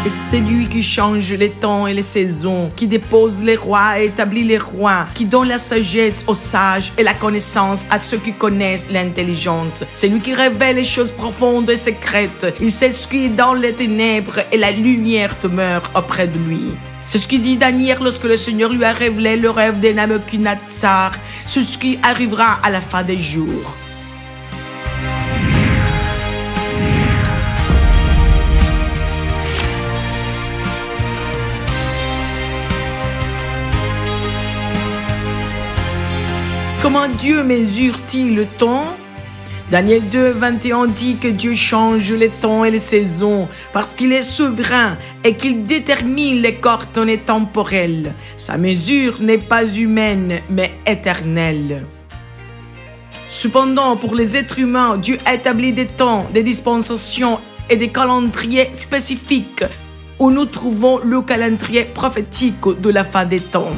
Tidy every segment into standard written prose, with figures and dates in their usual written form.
Et c'est lui qui change les temps et les saisons, qui dépose les rois et établit les rois, qui donne la sagesse aux sages et la connaissance à ceux qui connaissent l'intelligence. C'est lui qui révèle les choses profondes et secrètes. Il sait ce qui est dans les ténèbres et la lumière demeure auprès de lui. C'est ce qu'il dit Daniel lorsque le Seigneur lui a révélé le rêve de Nabuchodonosor. C'est ce qui arrivera à la fin des jours. Comment Dieu mesure-t-il le temps? Daniel 2, 21 dit que Dieu change les temps et les saisons parce qu'il est souverain et qu'il détermine les coordonnées temporelles. Sa mesure n'est pas humaine mais éternelle. Cependant, pour les êtres humains, Dieu a établi des temps, des dispensations et des calendriers spécifiques où nous trouvons le calendrier prophétique de la fin des temps.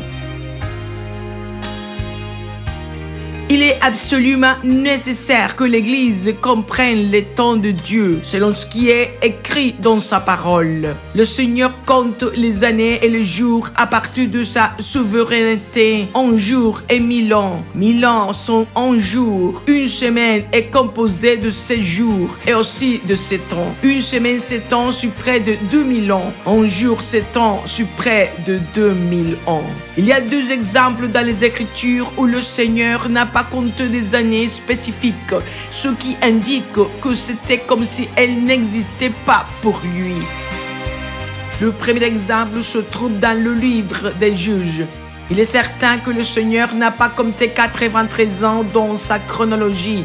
Il est absolument nécessaire que l'Église comprenne les temps de Dieu selon ce qui est écrit dans sa parole. Le Seigneur compte les années et les jours à partir de sa souveraineté en jours et 1000 ans. 1000 ans sont en jours. Une semaine est composée de 7 jours et aussi de 7 ans. Une semaine s'étend sur près de 2000 ans. Un jour s'étend sur près de 2000 ans. Il y a 2 exemples dans les Écritures où le Seigneur n'a pas compté des années spécifiques, ce qui indique que c'était comme si elles n'existaient pas pour lui. Le premier exemple se trouve dans le livre des Juges. Il est certain que le Seigneur n'a pas compté 93 ans dans sa chronologie.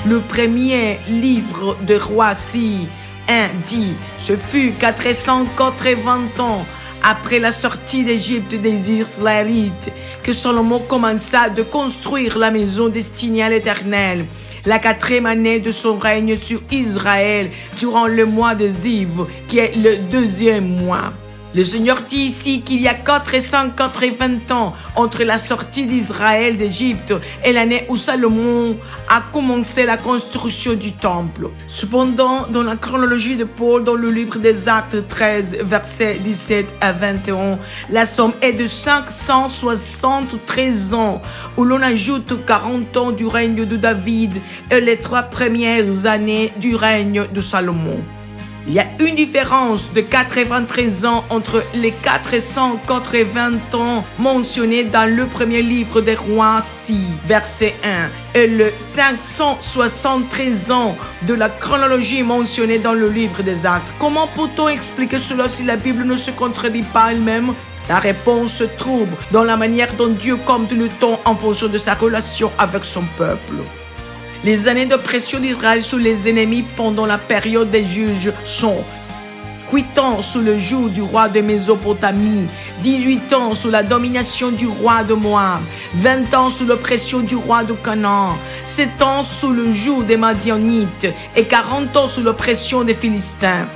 Le premier livre de Rois 6:1 dit « Ce fut 480 ans après la sortie d'Égypte des Israélites, que Salomon commença de construire la maison destinée à l'Éternel, la 4e année de son règne sur Israël, durant le mois de Ziv, qui est le 2e mois. » Le Seigneur dit ici qu'il y a 480 ans entre la sortie d'Israël d'Égypte et l'année où Salomon a commencé la construction du temple. Cependant, dans la chronologie de Paul, dans le livre des Actes 13, versets 17 à 21, la somme est de 573 ans, où l'on ajoute 40 ans du règne de David et les 3 premières années du règne de Salomon. Il y a une différence de 93 ans entre les 480 ans mentionnés dans le premier livre des Rois 6, verset 1, et le 573 ans de la chronologie mentionnée dans le livre des Actes. Comment peut-on expliquer cela si la Bible ne se contredit pas elle-même? La réponse se trouve dans la manière dont Dieu compte le temps en fonction de sa relation avec son peuple. Les années d'oppression d'Israël sous les ennemis pendant la période des juges sont 8 ans sous le joug du roi de Mésopotamie, 18 ans sous la domination du roi de Moab, 20 ans sous l'oppression du roi de Canaan, 7 ans sous le joug des Madianites et 40 ans sous l'oppression des Philistins.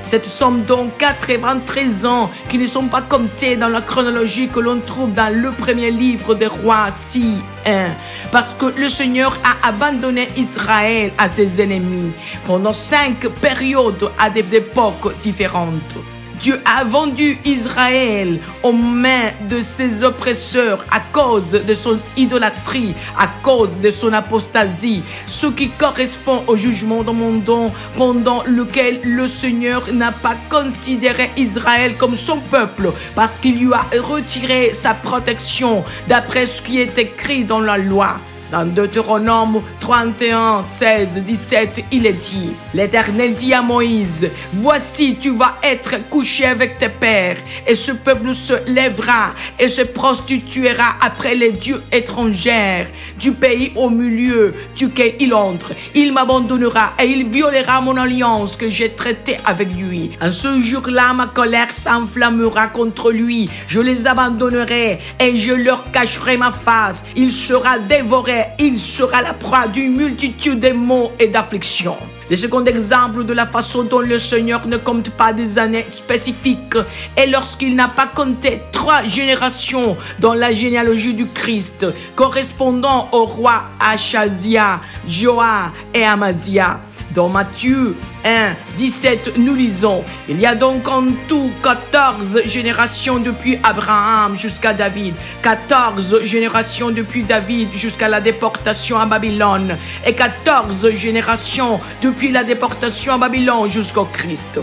Cette somme donc 93 ans qui ne sont pas comptés dans la chronologie que l'on trouve dans le premier livre des Rois 6:1. Parce que le Seigneur a abandonné Israël à ses ennemis pendant 5 périodes à des époques différentes. Dieu a vendu Israël aux mains de ses oppresseurs à cause de son idolâtrie, à cause de son apostasie, ce qui correspond au jugement de mon don pendant lequel le Seigneur n'a pas considéré Israël comme son peuple parce qu'il lui a retiré sa protection d'après ce qui est écrit dans la loi. Dans Deutéronome 31, 16, 17, il est dit, l'Éternel dit à Moïse, voici tu vas être couché avec tes pères, et ce peuple se lèvera et se prostituera après les dieux étrangers du pays au milieu duquel il entre. Il m'abandonnera et il violera mon alliance que j'ai traitée avec lui. En ce jour-là, ma colère s'enflammera contre lui. Je les abandonnerai et je leur cacherai ma face. Il sera dévoré. Il sera la proie d'une multitude de maux et d'afflictions. Le second exemple de la façon dont le Seigneur ne compte pas des années spécifiques est lorsqu'il n'a pas compté 3 générations dans la généalogie du Christ, correspondant aux rois Achazia, Joas et Amazia. Dans Matthieu 1, 17, nous lisons: il y a donc en tout 14 générations depuis Abraham jusqu'à David, 14 générations depuis David jusqu'à la déportation à Babylone, et 14 générations depuis la déportation à Babylone jusqu'au Christ.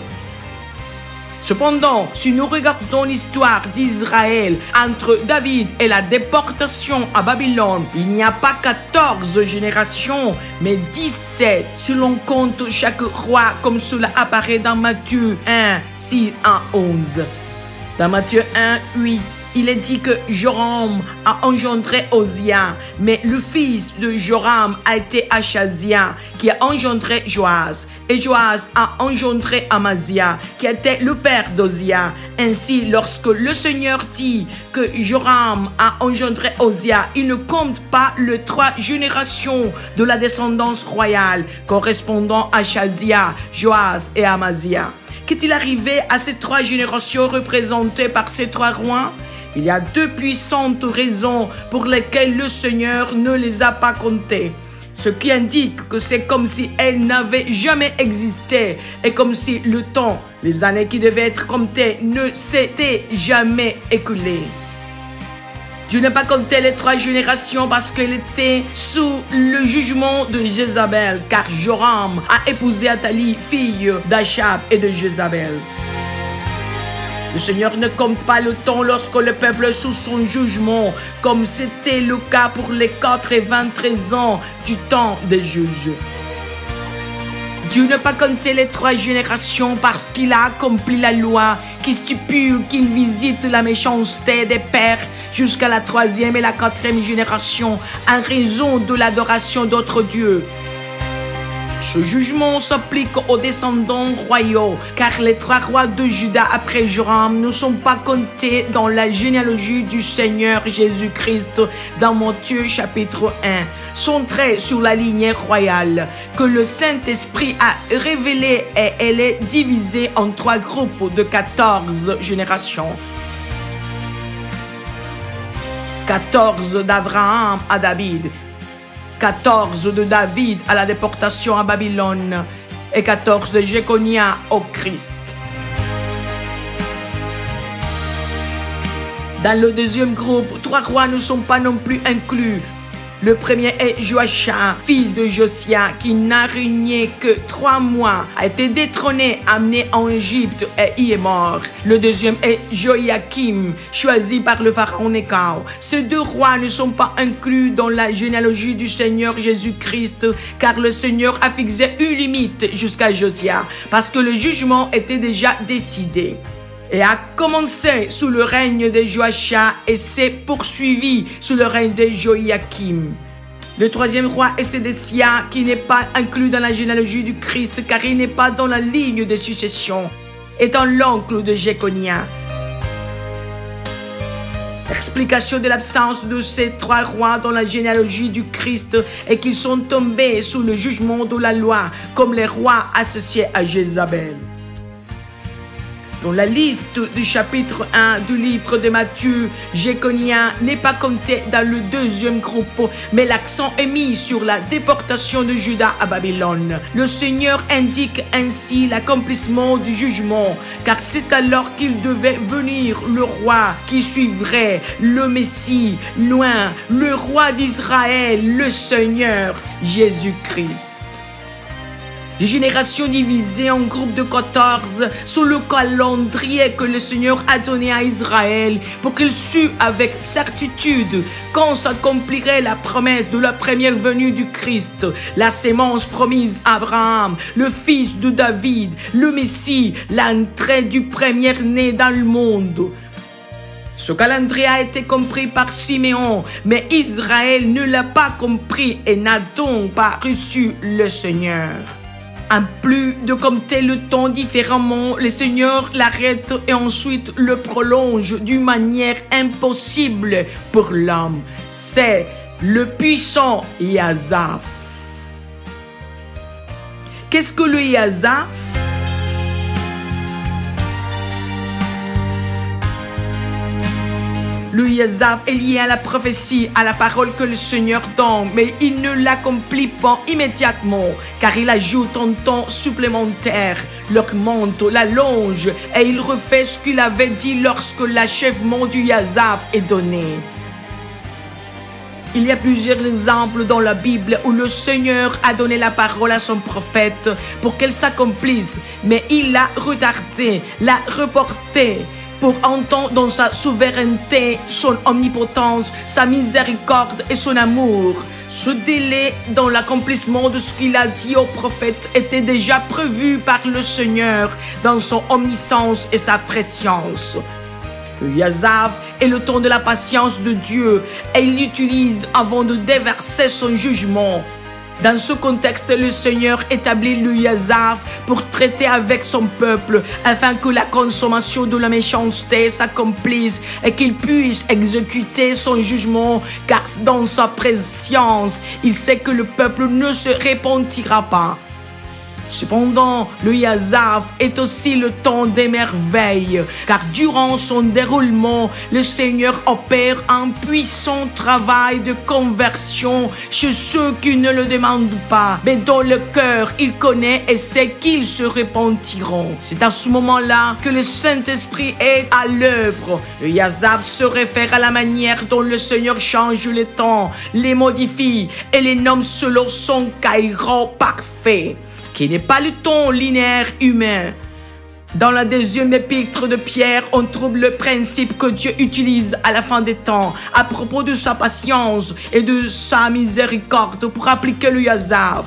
Cependant, si nous regardons l'histoire d'Israël entre David et la déportation à Babylone, il n'y a pas 14 générations, mais 17, si l'on compte chaque roi comme cela apparaît dans Matthieu 1, 6 à 11. Dans Matthieu 1, 8, il est dit que Joram a engendré Osia, mais le fils de Joram a été Achazia, qui a engendré Joas. Et Joas a engendré Amazia, qui était le père d'Osia. Ainsi, lorsque le Seigneur dit que Joram a engendré Osia, il ne compte pas les 3 générations de la descendance royale, correspondant à Achazia, Joas et Amazia. Qu'est-il arrivé à ces 3 générations représentées par ces 3 rois? Il y a 2 puissantes raisons pour lesquelles le Seigneur ne les a pas comptées. Ce qui indique que c'est comme si elles n'avaient jamais existé et comme si le temps, les années qui devaient être comptées, ne s'étaient jamais écoulées. Dieu n'a pas compté les 3 générations parce qu'elle était sous le jugement de Jézabel, car Joram a épousé Athalie, fille d'Achab et de Jézabel. Le Seigneur ne compte pas le temps lorsque le peuple est sous son jugement, comme c'était le cas pour les 93 ans du temps des juges. Dieu n'a pas compté les 3 générations parce qu'il a accompli la loi qui stipule qu'il visite la méchanceté des pères jusqu'à la 3e et la 4e génération en raison de l'adoration d'autres dieux. Ce jugement s'applique aux descendants royaux, car les 3 rois de Juda après Joram ne sont pas comptés dans la généalogie du Seigneur Jésus-Christ dans Matthieu chapitre 1, centré sur la lignée royale, que le Saint-Esprit a révélée et elle est divisée en 3 groupes de 14 générations. 14 d'Abraham à David, 14 de David à la déportation à Babylone et 14 de Jéconia au Christ. Dans le deuxième groupe, 3 rois ne sont pas non plus inclus. Le premier est Joachim, fils de Josia, qui n'a régné que 3 mois, a été détrôné, amené en Égypte et y est mort. Le deuxième est Joachim, choisi par le pharaon Néchao. Ces 2 rois ne sont pas inclus dans la généalogie du Seigneur Jésus-Christ, car le Seigneur a fixé une limite jusqu'à Josia, parce que le jugement était déjà décidé. Et a commencé sous le règne de Joachim et s'est poursuivi sous le règne de Joachim. Le 3e roi est Sédécia, qui n'est pas inclus dans la généalogie du Christ car il n'est pas dans la ligne de succession, étant l'oncle de Jéconia. L'explication de l'absence de ces 3 rois dans la généalogie du Christ est qu'ils sont tombés sous le jugement de la loi comme les rois associés à Jézabel. Dans la liste du chapitre 1 du livre de Matthieu, Jéconia n'est pas compté dans le 2e groupe, mais l'accent est mis sur la déportation de Juda à Babylone. Le Seigneur indique ainsi l'accomplissement du jugement, car c'est alors qu'il devait venir le roi qui suivrait le Messie, loin, le roi d'Israël, le Seigneur Jésus-Christ. Des générations divisées en groupes de 14 sous le calendrier que le Seigneur a donné à Israël pour qu'il sût avec certitude quand s'accomplirait la promesse de la première venue du Christ, la sémence promise à Abraham, le fils de David, le Messie, l'entrée du premier-né dans le monde. Ce calendrier a été compris par Siméon, mais Israël ne l'a pas compris et n'a donc pas reçu le Seigneur. En plus de compter le temps différemment, le Seigneur l'arrête et ensuite le prolonge d'une manière impossible pour l'homme. C'est le puissant Yazaph. Qu'est-ce que le Yazaph? Le Yazaf est lié à la prophétie, à la parole que le Seigneur donne, mais il ne l'accomplit pas immédiatement, car il ajoute un temps supplémentaire, l'augmente, l'allonge, et il refait ce qu'il avait dit lorsque l'achèvement du Yazaf est donné. Il y a plusieurs exemples dans la Bible où le Seigneur a donné la parole à son prophète pour qu'elle s'accomplisse, mais il l'a retardée, l'a reportée pour un temps dans sa souveraineté, son omnipotence, sa miséricorde et son amour. Ce délai dans l'accomplissement de ce qu'il a dit au prophète était déjà prévu par le Seigneur dans son omniscience et sa préscience. Le Yazaf est le temps de la patience de Dieu et il l'utilise avant de déverser son jugement. Dans ce contexte, le Seigneur établit le Yazaf pour traiter avec son peuple afin que la consommation de la méchanceté s'accomplisse et qu'il puisse exécuter son jugement, car dans sa préscience, il sait que le peuple ne se repentira pas. Cependant, le Yazaf est aussi le temps des merveilles, car durant son déroulement, le Seigneur opère un puissant travail de conversion chez ceux qui ne le demandent pas, mais dont le cœur il connaît et sait qu'ils se repentiront. C'est à ce moment-là que le Saint-Esprit est à l'œuvre. Le Yazaf se réfère à la manière dont le Seigneur change les temps, les modifie et les nomme selon son kairos parfait, qui n'est pas le ton linéaire humain. Dans la deuxième épître de Pierre, on trouve le principe que Dieu utilise à la fin des temps à propos de sa patience et de sa miséricorde pour appliquer le Yazaf.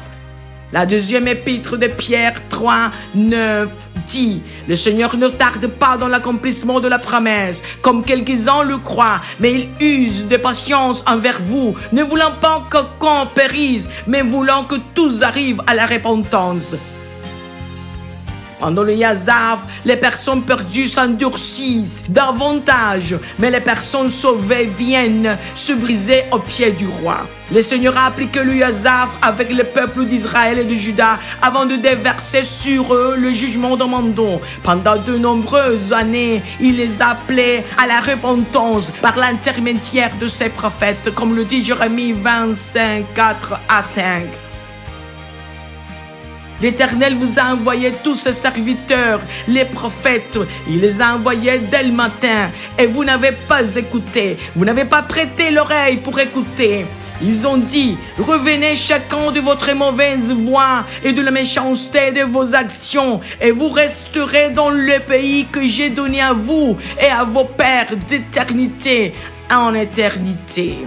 La deuxième épître de Pierre 3, 9 dit: le Seigneur ne tarde pas dans l'accomplissement de la promesse, comme quelques-uns le croient, mais il use de patience envers vous, ne voulant pas qu'aucun périsse, mais voulant que tous arrivent à la repentance. Pendant le Yazaf, les personnes perdues s'endurcissent davantage, mais les personnes sauvées viennent se briser aux pieds du roi. Le Seigneur a appliqué le Yazaf avec le peuple d'Israël et de Juda avant de déverser sur eux le jugement demandant. Pendant de nombreuses années, il les appelait à la repentance par l'intermédiaire de ses prophètes, comme le dit Jérémie 25, 4 à 5. L'Éternel vous a envoyé tous ses serviteurs, les prophètes. Il les a envoyés dès le matin et vous n'avez pas écouté. Vous n'avez pas prêté l'oreille pour écouter. Ils ont dit: revenez chacun de votre mauvaise voie et de la méchanceté de vos actions, et vous resterez dans le pays que j'ai donné à vous et à vos pères d'éternité en éternité.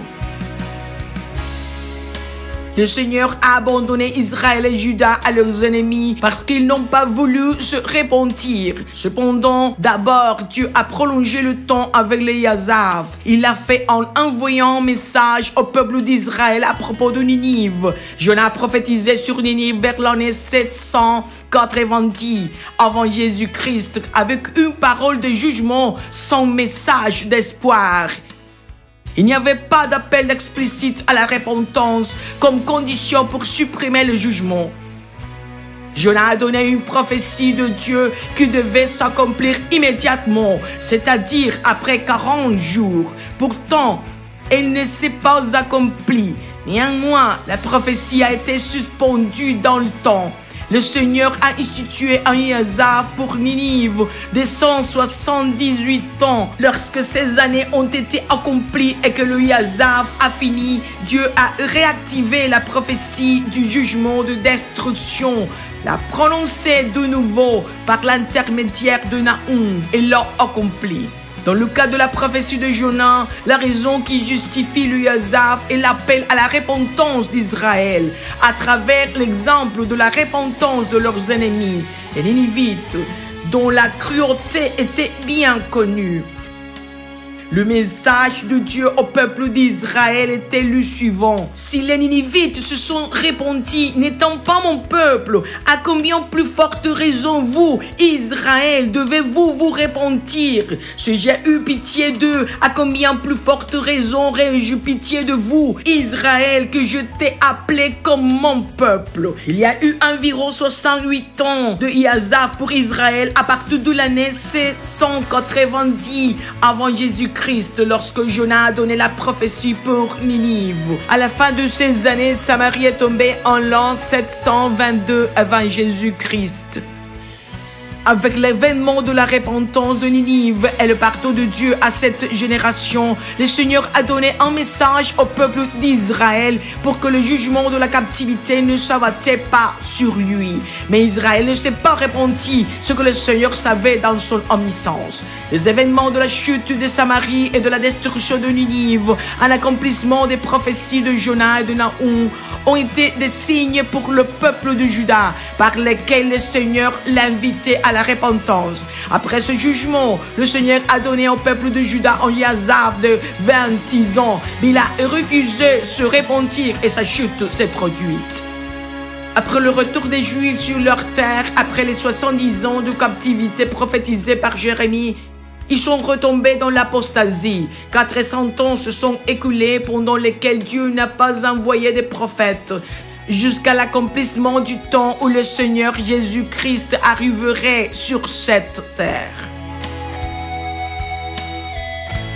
Le Seigneur a abandonné Israël et Juda à leurs ennemis parce qu'ils n'ont pas voulu se repentir. Cependant, d'abord, Dieu a prolongé le temps avec les Yazaf. Il l'a fait en envoyant un message au peuple d'Israël à propos de Ninive. Jonas a prophétisé sur Ninive vers l'année 790 avant Jésus-Christ avec une parole de jugement sans message d'espoir. Il n'y avait pas d'appel explicite à la repentance comme condition pour supprimer le jugement. Jonas a donné une prophétie de Dieu qui devait s'accomplir immédiatement, c'est-à-dire après 40 jours. Pourtant, elle ne s'est pas accomplie. Néanmoins, la prophétie a été suspendue dans le temps. Le Seigneur a institué un Yazaf pour Ninive de 178 ans. Lorsque ces années ont été accomplies et que le Yazaf a fini, Dieu a réactivé la prophétie du jugement de destruction, l'a prononcée de nouveau par l'intermédiaire de Nahum et l'a accomplie. Dans le cas de la prophétie de Jonas, la raison qui justifie le Yazaf est l'appel à la repentance d'Israël, à travers l'exemple de la repentance de leurs ennemis, les Ninivites, dont la cruauté était bien connue. Le message de Dieu au peuple d'Israël était le suivant: si les Ninivites se sont repentis, n'étant pas mon peuple, à combien plus forte raison vous, Israël, devez-vous vous repentir? Si j'ai eu pitié d'eux, à combien plus forte raison aurais-je pitié de vous, Israël, que je t'ai appelé comme mon peuple? Il y a eu environ 68 ans de Yazaf pour Israël à partir de l'année 790 avant Jésus-Christ. Jésus-Christ lorsque Jonas a donné la prophétie pour Ninive. À la fin de ces années, Samarie est tombée en l'an 722 avant Jésus-Christ. Avec l'événement de la repentance de Ninive et le pardon de Dieu à cette génération, le Seigneur a donné un message au peuple d'Israël pour que le jugement de la captivité ne s'abattait pas sur lui. Mais Israël ne s'est pas repenti, ce que le Seigneur savait dans son omniscience. Les événements de la chute de Samarie et de la destruction de Ninive, en accomplissement des prophéties de Jonas et de Nahum, ont été des signes pour le peuple de Juda, par lesquels le Seigneur l'invitait à la repentance. Après ce jugement, le Seigneur a donné au peuple de Juda un Yazaf de 26 ans. Il a refusé de se repentir et sa chute s'est produite. Après le retour des Juifs sur leur terre, après les 70 ans de captivité prophétisés par Jérémie, ils sont retombés dans l'apostasie. 400 ans se sont écoulés pendant lesquels Dieu n'a pas envoyé des prophètes, jusqu'à l'accomplissement du temps où le Seigneur Jésus-Christ arriverait sur cette terre.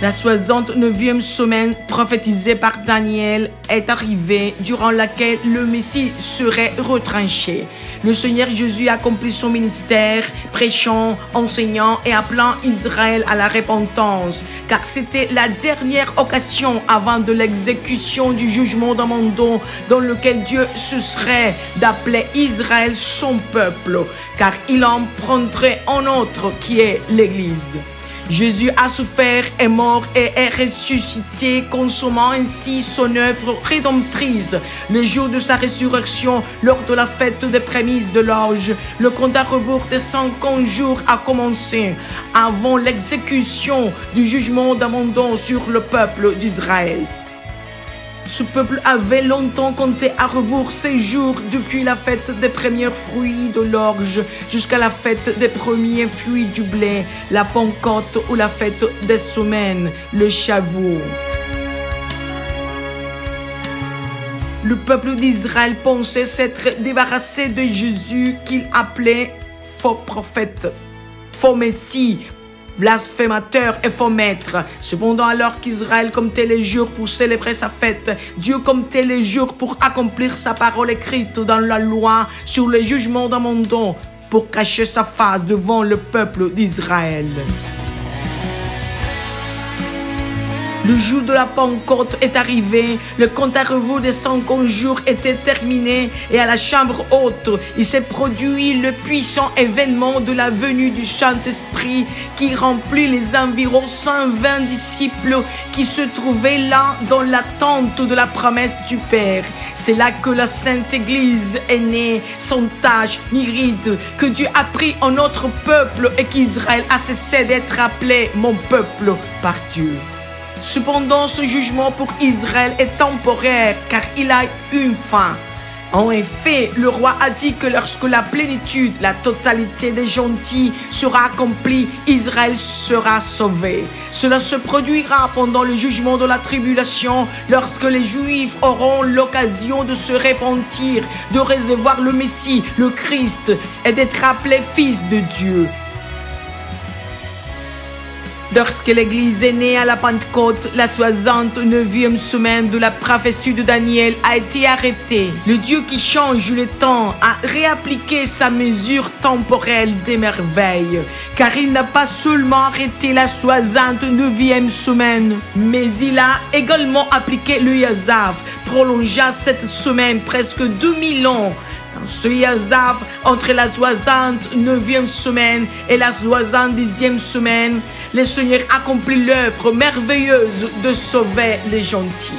La 69e semaine prophétisée par Daniel est arrivée, durant laquelle le Messie serait retranché. Le Seigneur Jésus accomplit son ministère, prêchant, enseignant et appelant Israël à la repentance, car c'était la dernière occasion avant de l'exécution du jugement d'Amandon dans lequel Dieu se serait d'appeler Israël son peuple, car il en prendrait un autre qui est l'Église. Jésus a souffert, est mort et est ressuscité, consommant ainsi son œuvre rédemptrice. Le jour de sa résurrection, lors de la fête des prémices de l'orge, le compte à rebours des 50 jours a commencé, avant l'exécution du jugement d'Amandon sur le peuple d'Israël. Ce peuple avait longtemps compté à rebours ses jours, depuis la fête des premiers fruits de l'orge jusqu'à la fête des premiers fruits du blé, la Pentecôte ou la fête des semaines, le Shavuot. Le peuple d'Israël pensait s'être débarrassé de Jésus qu'il appelait faux prophète, faux messie, blasphémateur et faux maître. Cependant, alors qu'Israël comptait les jours pour célébrer sa fête, Dieu comptait les jours pour accomplir sa parole écrite dans la loi sur le jugement d'Amandon, pour cacher sa face devant le peuple d'Israël. Le jour de la Pentecôte est arrivé, le compte à rebours des 50 jours était terminé et à la chambre haute, il s'est produit le puissant événement de la venue du Saint-Esprit qui remplit les environs 120 disciples qui se trouvaient là dans l'attente de la promesse du Père. C'est là que la Sainte Église est née, sans tache ni ride, que Dieu a pris en notre peuple et qu'Israël a cessé d'être appelé mon peuple par Dieu. Cependant, ce jugement pour Israël est temporaire, car il a une fin. En effet, le roi a dit que lorsque la plénitude, la totalité des gentils sera accomplie, Israël sera sauvé. Cela se produira pendant le jugement de la tribulation, lorsque les Juifs auront l'occasion de se repentir, de recevoir le Messie, le Christ, et d'être appelés fils de Dieu. Lorsque l'Église est née à la Pentecôte, la 69e semaine de la prophétie de Daniel a été arrêtée. Le Dieu qui change le temps a réappliqué sa mesure temporelle des merveilles, car il n'a pas seulement arrêté la 69e semaine, mais il a également appliqué le Yazaf, prolongea cette semaine presque 2000 ans. Dans ce Yazaf, entre la 69e semaine et la 70e semaine, le Seigneur accomplit l'œuvre merveilleuse de sauver les gentils.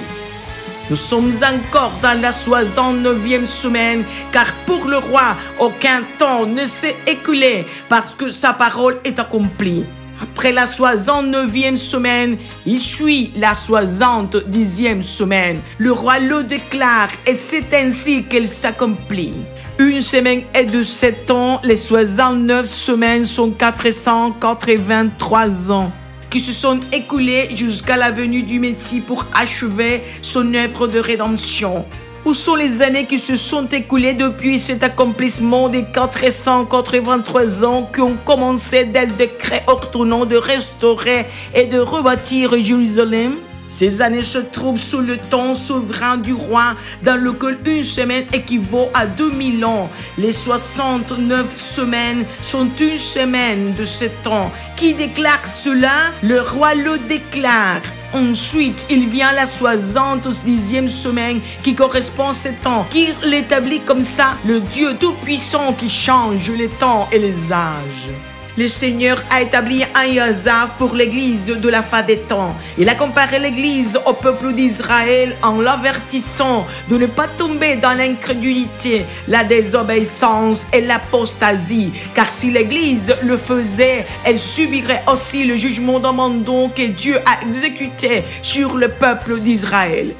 Nous sommes encore dans la 69e semaine, car pour le roi, aucun temps ne s'est écoulé parce que sa parole est accomplie. Après la 69e semaine, il suit la 70e semaine. Le roi le déclare et c'est ainsi qu'elle s'accomplit. Une semaine est de 7 ans, les 69 semaines sont 483 ans qui se sont écoulés jusqu'à la venue du Messie pour achever son œuvre de rédemption. Où sont les années qui se sont écoulées depuis cet accomplissement des 483 ans qui ont commencé dès le décret ordonnant de restaurer et de rebâtir Jérusalem? Ces années se trouvent sous le temps souverain du roi, dans lequel une semaine équivaut à 2000 ans. Les 69 semaines sont une semaine de ce temps. Qui déclare cela? Le roi le déclare. Ensuite, il vient la 70e semaine qui correspond à ce temps, qui l'établit comme ça, le Dieu Tout-Puissant qui change les temps et les âges. Le Seigneur a établi un hasard pour l'Église de la fin des temps. Il a comparé l'Église au peuple d'Israël en l'avertissant de ne pas tomber dans l'incrédulité, la désobéissance et l'apostasie. Car si l'Église le faisait, elle subirait aussi le jugement d'abandon que Dieu a exécuté sur le peuple d'Israël.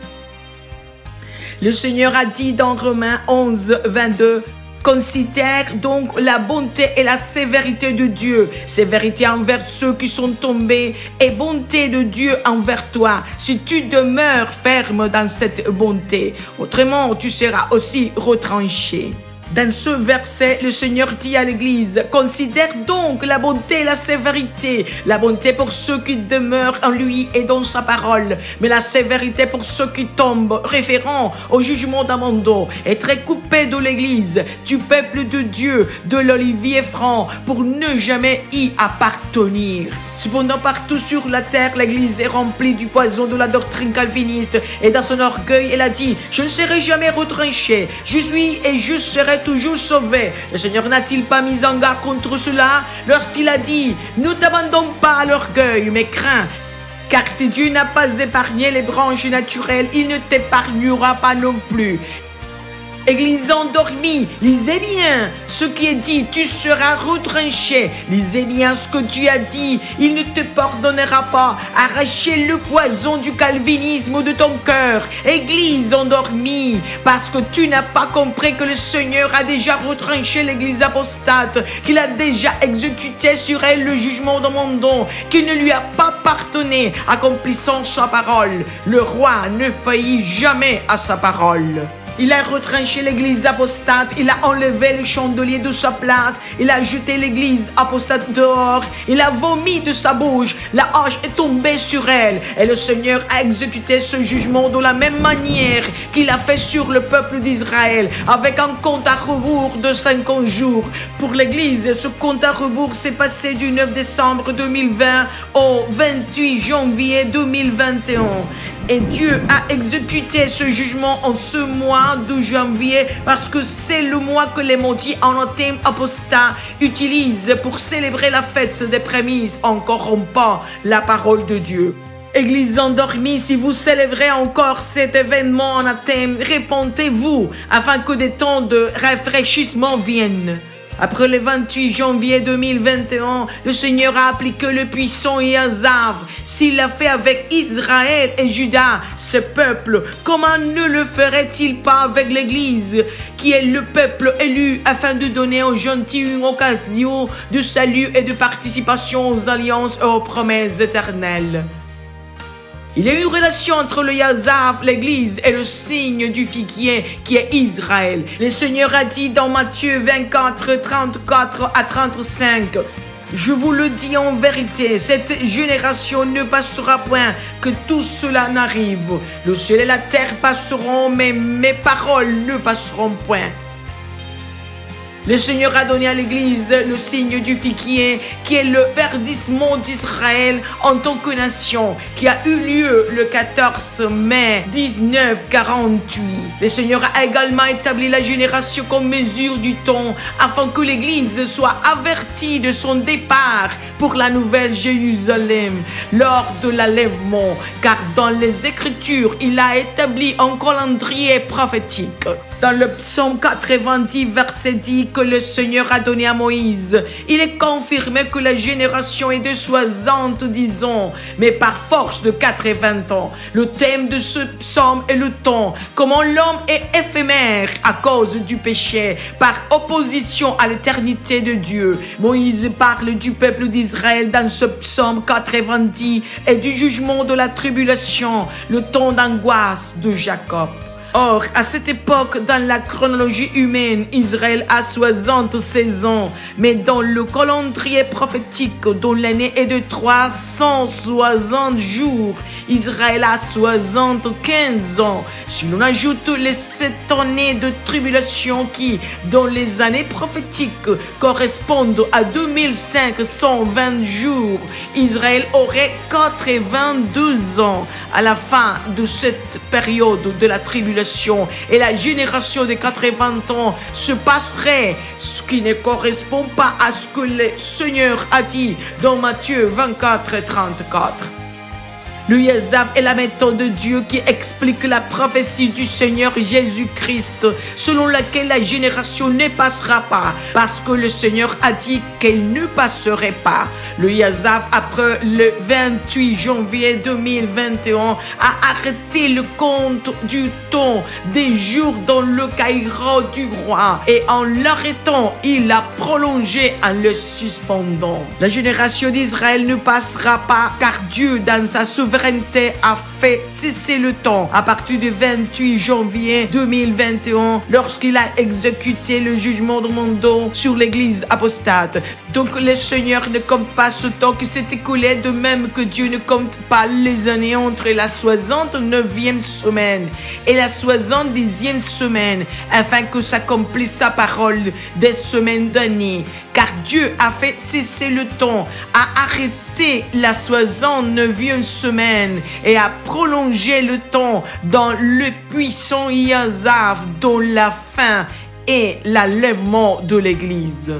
Le Seigneur a dit dans Romains 11, 22, considère donc la bonté et la sévérité de Dieu, sévérité envers ceux qui sont tombés et bonté de Dieu envers toi, si tu demeures ferme dans cette bonté. Autrement, tu seras aussi retranché. Dans ce verset, le Seigneur dit à l'Église, considère donc la bonté et la sévérité. La bonté pour ceux qui demeurent en lui et dans sa parole, mais la sévérité pour ceux qui tombent, référant au jugement d'abandon, être coupé de l'Église, du peuple de Dieu, de l'olivier franc, pour ne jamais y appartenir. Cependant, partout sur la terre, l'Église est remplie du poison de la doctrine calviniste, et dans son orgueil, elle a dit, je ne serai jamais retranché, je suis et je serai toujours sauvé. Le Seigneur n'a-t-il pas mis en garde contre cela lorsqu'il a dit, ne t'abandonne pas à l'orgueil, mais crains, car si Dieu n'a pas épargné les branches naturelles, il ne t'épargnera pas non plus. Église endormie, lisez bien ce qui est dit, tu seras retranché. Lisez bien ce que Dieu a dit, il ne te pardonnera pas. Arrachez le poison du calvinisme de ton cœur. Église endormie, parce que tu n'as pas compris que le Seigneur a déjà retranché l'église apostate, qu'il a déjà exécuté sur elle le jugement d'abandon, qu'il ne lui a pas pardonné, accomplissant sa parole. Le roi ne faillit jamais à sa parole. Il a retranché l'église apostate, il a enlevé le chandelier de sa place, il a jeté l'église apostate dehors, il a vomi de sa bouche, la hache est tombée sur elle. Et le Seigneur a exécuté ce jugement de la même manière qu'il a fait sur le peuple d'Israël, avec un compte à rebours de 50 jours. Pour l'église, ce compte à rebours s'est passé du 9 décembre 2020 au 28 janvier 2021. Et Dieu a exécuté ce jugement en ce mois de janvier parce que c'est le mois que les maudits anathèmes apostats utilisent pour célébrer la fête des prémices en corrompant la parole de Dieu. Église endormie, si vous célébrez encore cet événement anathème, répentez-vous afin que des temps de rafraîchissement viennent. Après le 28 janvier 2021, le Seigneur a appliqué le puissant Yazav. S'il l'a fait avec Israël et Juda, ce peuple, comment ne le ferait-il pas avec l'Église, qui est le peuple élu, afin de donner aux gentils une occasion de salut et de participation aux alliances et aux promesses éternelles? Il y a une relation entre le Yazav, l'église, et le signe du figuier qui est Israël. Le Seigneur a dit dans Matthieu 24, 34 à 35, « Je vous le dis en vérité, cette génération ne passera point, que tout cela n'arrive. Le ciel et la terre passeront, mais mes paroles ne passeront point. » Le Seigneur a donné à l'Église le signe du figuier, qui est le verdissement d'Israël en tant que nation, qui a eu lieu le 14 mai 1948. Le Seigneur a également établi la génération comme mesure du temps, afin que l'Église soit avertie de son départ pour la nouvelle Jérusalem, lors de l'enlèvement, car dans les Écritures, il a établi un calendrier prophétique. Dans le psaume 90, verset 10, que le Seigneur a donné à Moïse, il est confirmé que la génération est de 70 ans, mais par force de 80 ans. Le thème de ce psaume est le temps, comment l'homme est éphémère à cause du péché, par opposition à l'éternité de Dieu. Moïse parle du peuple d'Israël dans ce psaume 90 et du jugement de la tribulation, le temps d'angoisse de Jacob. Or, à cette époque, dans la chronologie humaine, Israël a 76 ans, mais dans le calendrier prophétique, dont l'année est de 360 jours, Israël a 75 ans. Si l'on ajoute les 7 années de tribulation qui, dans les années prophétiques, correspondent à 2520 jours, Israël aurait 82 ans. À la fin de cette période de la tribulation, et la génération de 80 ans se passerait, ce qui ne correspond pas à ce que le Seigneur a dit dans Matthieu 24 34. Le Yazav est la méthode de Dieu qui explique la prophétie du Seigneur Jésus-Christ, selon laquelle la génération ne passera pas, parce que le Seigneur a dit qu'elle ne passerait pas. Le Yazav, après le 28 janvier 2021, a arrêté le compte du temps des jours dans le Caïro du roi, et en l'arrêtant, il l'a prolongé en le suspendant. La génération d'Israël ne passera pas, car Dieu, dans sa souveraineté, a fait cesser le temps à partir du 28 janvier 2021 lorsqu'il a exécuté le jugement de Mondo sur l'église apostate. Donc le Seigneur ne compte pas ce temps qui s'est écoulé, de même que Dieu ne compte pas les années entre la 69e semaine et la 70e semaine, afin que s'accomplisse sa parole des semaines d'années. Car Dieu a fait cesser le temps, a arrêté la 69e semaine et a prolongé le temps dans le puissant Yazav, dont la fin est l'enlèvement de l'Église.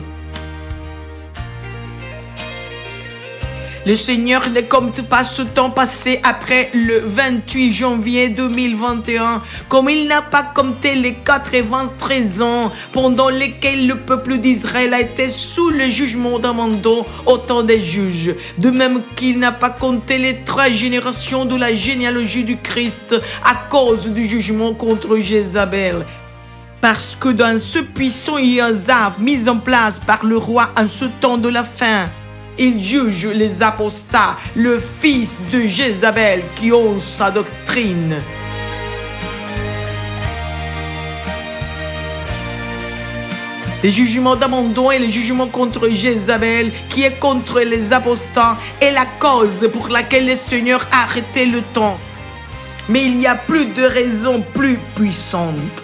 Le Seigneur ne compte pas ce temps passé après le 28 janvier 2021, comme il n'a pas compté les 93 ans pendant lesquels le peuple d'Israël a été sous le jugement d'Amando au temps des juges. De même qu'il n'a pas compté les 3 générations de la généalogie du Christ à cause du jugement contre Jézabel. Parce que dans ce puissant Yazav mis en place par le roi en ce temps de la fin, il juge les apostats, le fils de Jézabel qui ont sa doctrine. Les jugements d'Amandon et les jugements contre Jézabel, qui est contre les apostats, est la cause pour laquelle le Seigneur a arrêté le temps. Mais il y a plus de raisons plus puissantes.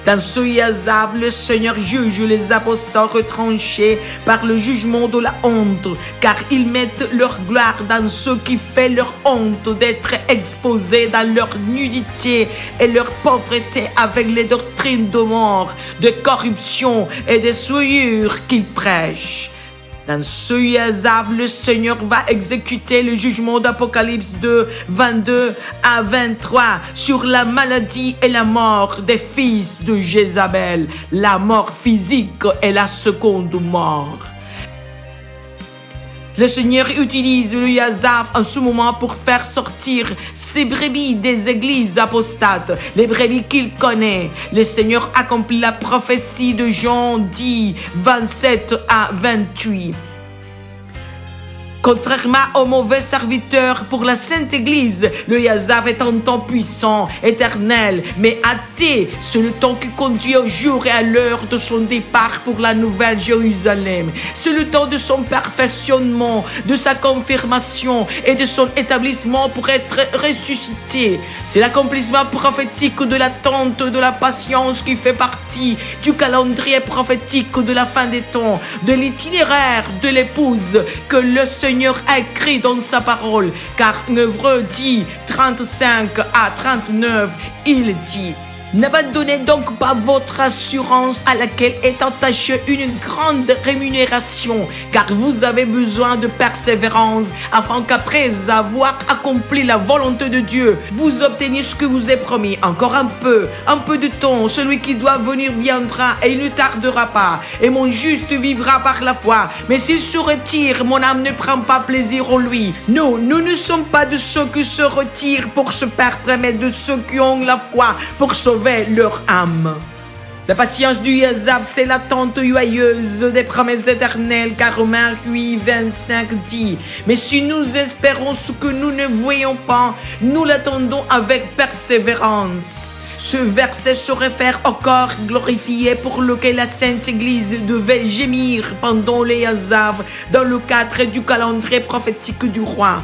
Dans ce Yazav, le Seigneur juge les apostats retranchés par le jugement de la honte, car ils mettent leur gloire dans ce qui fait leur honte d'être exposés dans leur nudité et leur pauvreté avec les doctrines de mort, de corruption et de souillure qu'ils prêchent. Dans ce Yazav, le Seigneur va exécuter le jugement d'Apocalypse 2, 22 à 23 sur la maladie et la mort des fils de Jézabel. La mort physique est la seconde mort. Le Seigneur utilise le Yazav en ce moment pour faire sortir ses brebis des églises apostates, les brebis qu'il connaît. Le Seigneur accomplit la prophétie de Jean 10, 27 à 28. Contrairement aux mauvais serviteurs pour la Sainte Église, le Yazav est un temps puissant, éternel, mais athée. C'est le temps qui conduit au jour et à l'heure de son départ pour la Nouvelle Jérusalem. C'est le temps de son perfectionnement, de sa confirmation et de son établissement pour être ressuscité. C'est l'accomplissement prophétique de l'attente de la patience qui fait partie du calendrier prophétique de la fin des temps, de l'itinéraire de l'épouse que le Seigneur a écrit dans sa parole, car en Hébreux 10, 35 à 39, il dit: n'abandonnez donc pas votre assurance à laquelle est attachée une grande rémunération, car vous avez besoin de persévérance, afin qu'après avoir accompli la volonté de Dieu, vous obteniez ce que vous est promis. Encore un peu de temps, celui qui doit venir viendra et il ne tardera pas, et mon juste vivra par la foi. Mais s'il se retire, mon âme ne prend pas plaisir en lui. Nous ne sommes pas de ceux qui se retirent pour se perdre, mais de ceux qui ont la foi pour sauver leur âme. La patience du Yazav, c'est l'attente joyeuse des promesses éternelles, car Romains 8, 25 dit: mais si nous espérons ce que nous ne voyons pas, nous l'attendons avec persévérance. Ce verset se réfère au corps glorifié pour lequel la Sainte Église devait gémir pendant les Azav dans le cadre du calendrier prophétique du roi.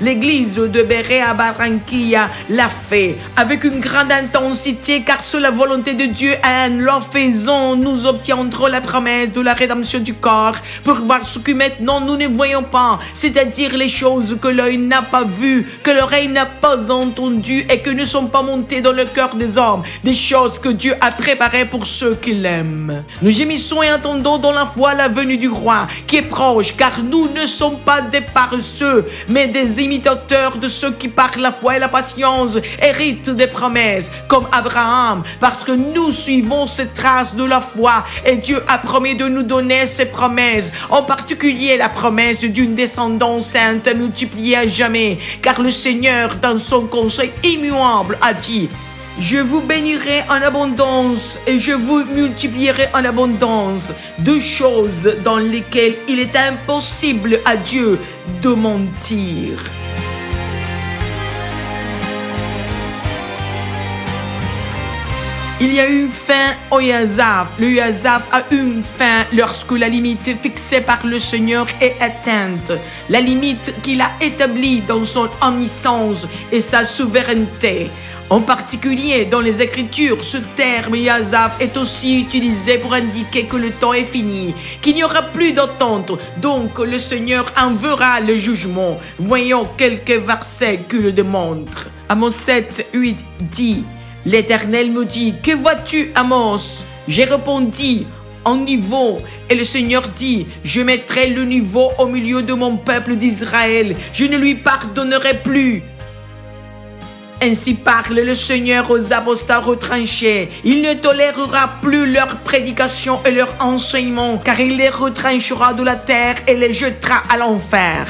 L'église de Berea Barranquilla l'a fait avec une grande intensité car c'est la volonté de Dieu et en le faisant, nous obtiendrons la promesse de la rédemption du corps pour voir ce que maintenant nous ne voyons pas, c'est-à-dire les choses que l'œil n'a pas vues, que l'oreille n'a pas entendues et que ne sont pas montées dans le cœur des hommes, des choses que Dieu a préparées pour ceux qui l'aiment. Nous gémissons et attendons dans la foi la venue du roi qui est proche car nous ne sommes pas des paresseux mais des imitateurs de ceux qui par la foi et la patience héritent des promesses comme Abraham parce que nous suivons ces traces de la foi et Dieu a promis de nous donner ses promesses, en particulier la promesse d'une descendance sainte multipliée à jamais car le Seigneur dans son conseil immuable a dit: je vous bénirai en abondance et je vous multiplierai en abondance, deux choses dans lesquelles il est impossible à Dieu de mentir. Il y a une fin au Yazav. Le Yazav a une fin lorsque la limite fixée par le Seigneur est atteinte. La limite qu'il a établie dans son omniscience et sa souveraineté. En particulier, dans les Écritures, ce terme Yazav est aussi utilisé pour indiquer que le temps est fini, qu'il n'y aura plus d'attente, donc le Seigneur enverra le jugement. Voyons quelques versets qui le démontrent. Amos 7, 8 dit: l'Éternel me dit, que vois-tu, Amos? J'ai répondu, en niveau. Et le Seigneur dit, je mettrai le niveau au milieu de mon peuple d'Israël. Je ne lui pardonnerai plus. Ainsi parle le Seigneur aux apostats retranchés. Il ne tolérera plus leur prédication et leur enseignement, car il les retranchera de la terre et les jettera à l'enfer.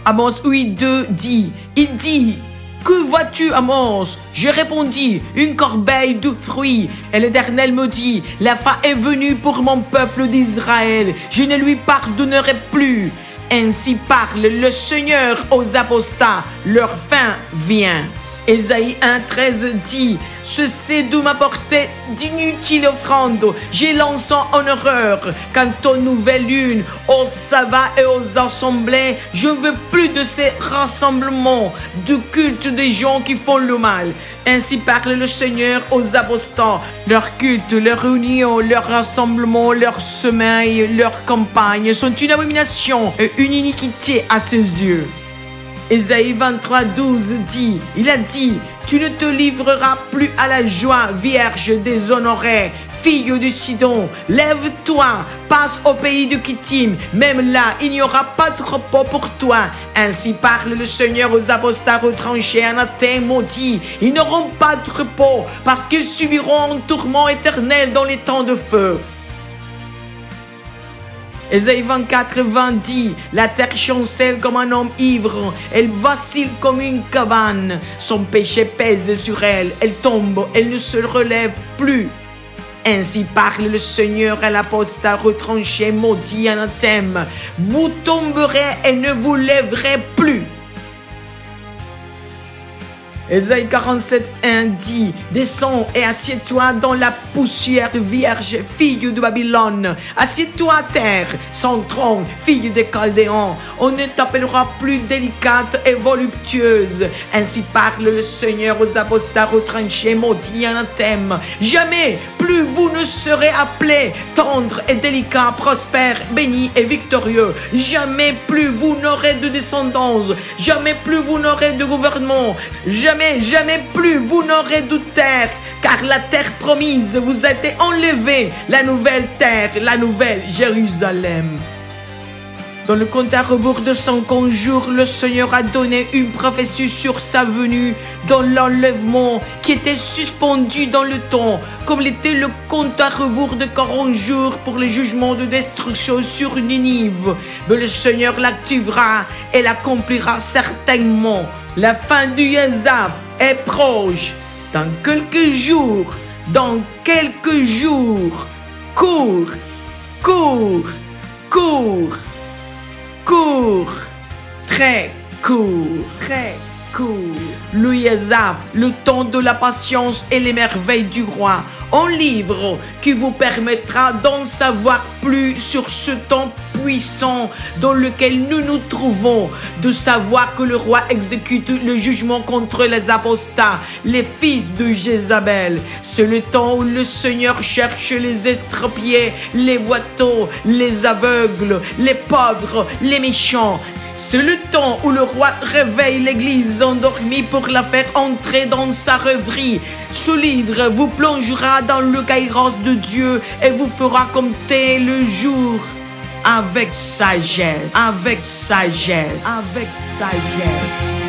Amos 8:2 dit, il dit: que vois-tu, Amos? Je répondis, une corbeille de fruits. Et l'Éternel me dit, la fin est venue pour mon peuple d'Israël. Je ne lui pardonnerai plus. Ainsi parle le Seigneur aux apostats. Leur fin vient. Ésaïe 1:13 dit, cessez de m'apporter d'inutiles offrandes, j'ai l'encens en horreur. Quant aux nouvelles lunes, aux sabbats et aux assemblées, je ne veux plus de ces rassemblements, de culte des gens qui font le mal. Ainsi parle le Seigneur aux apostats. Leur culte, leur réunion, leur rassemblement, leur semailles, leur campagne sont une abomination et une iniquité à ses yeux. Ésaïe 23:12 dit, il a dit, tu ne te livreras plus à la joie, vierge déshonorée, fille du Sidon, lève-toi, passe au pays de Kittim, même là, il n'y aura pas de repos pour toi. Ainsi parle le Seigneur aux apostats retranchés, anathèmes, maudits. Ils n'auront pas de repos, parce qu'ils subiront un tourment éternel dans les temps de feu. Ésaïe 24:20 dit, la terre chancelle comme un homme ivre, elle vacille comme une cabane, son péché pèse sur elle, elle tombe, elle ne se relève plus. Ainsi parle le Seigneur à l'apostat retranché, maudit, anathème, vous tomberez et ne vous lèverez plus. Ésaïe 47:1 dit, descends et assieds-toi dans la poussière, vierge, fille de Babylone. Assieds-toi à terre, sans trône, fille des Chaldéens. On ne t'appellera plus délicate et voluptueuse. Ainsi parle le Seigneur aux apostats retranchés, maudits, anathème. Jamais plus vous ne serez appelés tendre et délicat, prospère, béni et victorieux. Jamais plus vous n'aurez de descendance. Jamais plus vous n'aurez de gouvernement. Jamais plus vous n'aurez de terre, car la terre promise vous a été enlevée, la nouvelle terre, la nouvelle Jérusalem. Dans le compte à rebours de son conjour, le Seigneur a donné une prophétie sur sa venue, dans l'enlèvement qui était suspendu dans le temps, comme l'était le compte à rebours de 40 jours pour le jugement de destruction sur Ninive. Mais le Seigneur l'activera et l'accomplira certainement. La fin du Yazav est proche. Dans quelques jours, cours, très court. Le Yezaf, le temps de la patience et les merveilles du roi. Un livre qui vous permettra d'en savoir plus sur ce temps puissant dans lequel nous nous trouvons, de savoir que le roi exécute le jugement contre les apostats, les fils de Jézabel. C'est le temps où le Seigneur cherche les estropiés, les boiteux, les aveugles, les pauvres, les méchants. C'est le temps où le roi réveille l'église endormie pour la faire entrer dans sa rêverie. Ce livre vous plongera dans le kairos de Dieu et vous fera compter le jour avec sagesse. Avec sagesse. Avec sagesse.